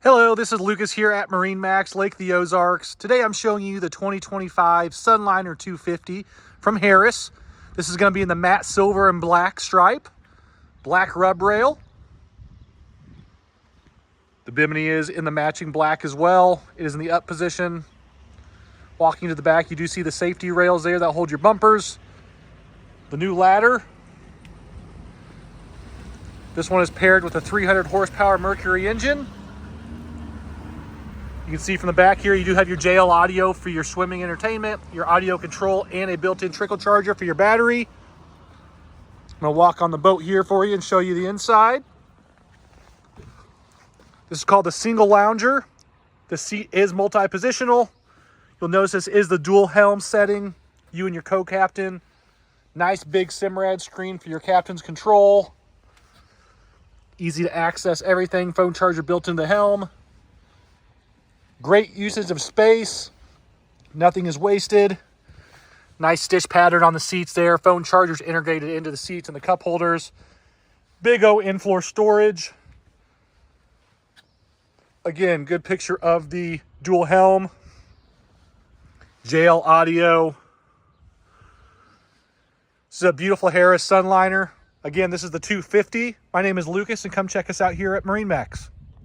Hello, this is Lucas here at MarineMax, Lake the Ozarks. Today I'm showing you the 2025 Sunliner 250 from Harris. This is going to be in the matte silver and black stripe, black rub rail. The bimini is in the matching black as well. It is in the up position. Walking to the back, you do see the safety rails there that hold your bumpers. The new ladder. This one is paired with a 300 horsepower Mercury engine. You can see from the back here, you do have your JL audio for your swimming entertainment, your audio control, and a built-in trickle charger for your battery. I'm gonna walk on the boat here for you and show you the inside. This is called the single lounger. The seat is multi-positional. You'll notice this is the dual helm setting, you and your co-captain. Nice big Simrad screen for your captain's control. Easy to access everything, phone charger built into the helm. Great usage of space. Nothing is wasted. Nice stitch pattern on the seats there. Phone chargers integrated into the seats and the cup holders. Big O in-floor storage. Again, good picture of the dual helm. JL audio. This is a beautiful Harris Sunliner. Again, this is the 250. My name is Lucas, and come check us out here at MarineMax.